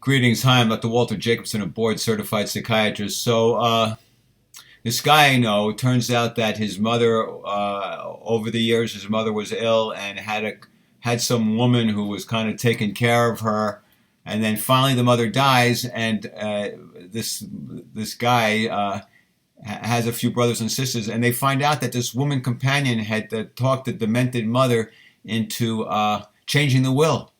Greetings. Hi, I'm Dr. Walter Jacobson, a board certified psychiatrist. So, this guy I know, it turns out that his mother, over the years, his mother was ill and had some woman who was kind of taking care of her. And then finally the mother dies, and this guy has a few brothers and sisters, and they find out that this woman companion had talked the demented mother into changing the will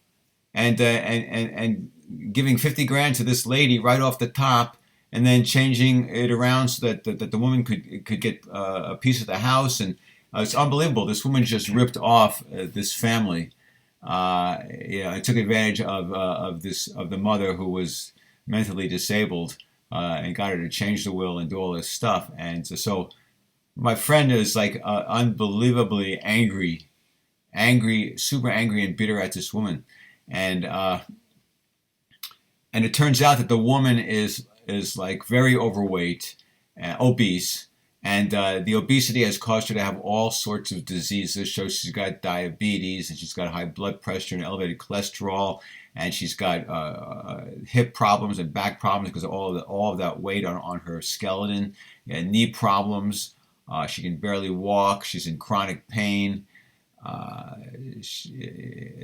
and giving 50 grand to this lady right off the top, and then changing it around so that the woman could get a piece of the house. And it's unbelievable. This woman just ripped off this family. And took advantage of the mother who was mentally disabled, and got her to change the will and do all this stuff. And so my friend is like unbelievably angry, super angry and bitter at this woman. And it turns out that the woman is like very overweight, obese, and the obesity has caused her to have all sorts of diseases. So she's got diabetes, and she's got high blood pressure and elevated cholesterol, and she's got hip problems and back problems because of all of that weight on her skeleton, and knee problems. She can barely walk. She's in chronic pain.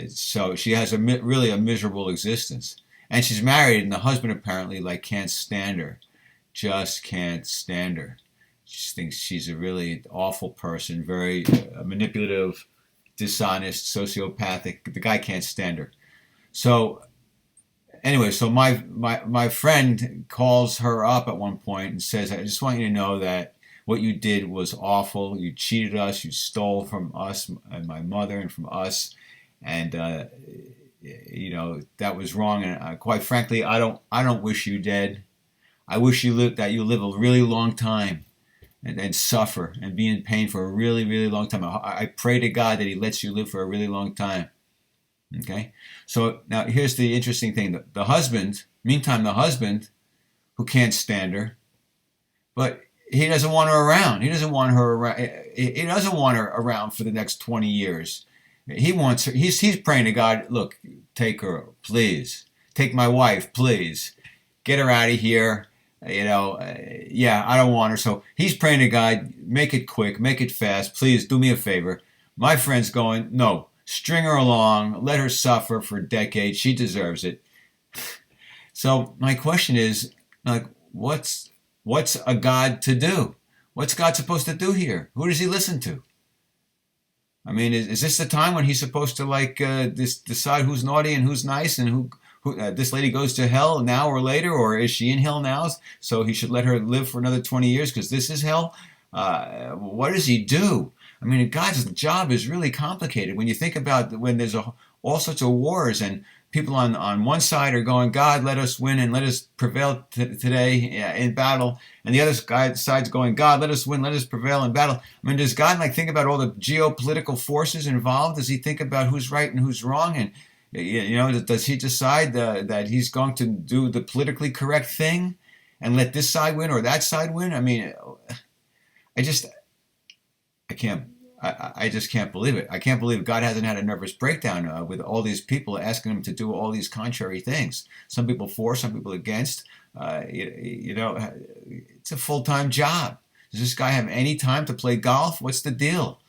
So she has really a miserable existence. And she's married, and the husband apparently can't stand her, just can't stand her. She thinks she's a really awful person, very manipulative, dishonest, sociopathic. The guy can't stand her. So anyway, so my friend calls her up at one point and says, "I just want you to know that what you did was awful. You cheated us. You stole from us and my mother and from us, and that was wrong. And quite frankly, I don't wish you dead. I wish you live a really long time, and suffer and be in pain for a really, really long time. I pray to God that He lets you live for a really long time." Okay. So now here's the interesting thing: the husband, meantime, the husband who can't stand her, but he doesn't want her around. He doesn't want her around. He doesn't want her around for the next 20 years. He wants her. He's praying to God. Look, take her, please. Take my wife, please. Get her out of here. Yeah, I don't want her. So he's praying to God. Make it quick. Make it fast. Please do me a favor. My friend's going, no. String her along. Let her suffer for decades. She deserves it. So my question is, what's a God to do? What's God supposed to do here? Who does He listen to? I mean, is this the time when He's supposed to decide who's naughty and who's nice, and who this lady goes to hell now or later, or is she in hell now? So He should let her live for another 20 years because this is hell. What does He do? I mean, God's job is really complicated when you think about when there's all sorts of wars, and people on one side are going, God, let us win and let us prevail today in battle. And the other side's going, God, let us win, let us prevail in battle. I mean, does God think about all the geopolitical forces involved? Does He think about who's right and who's wrong? And, does He decide that He's going to do the politically correct thing and let this side win or that side win? I mean, I just can't believe it. I can't believe God hasn't had a nervous breakdown with all these people asking Him to do all these contrary things. Some people for, some people against. It's a full-time job. Does this guy have any time to play golf? What's the deal?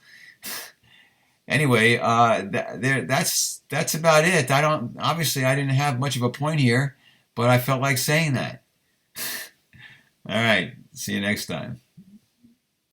Anyway, that's about it. Obviously I didn't have much of a point here, but I felt like saying that. All right. See you next time.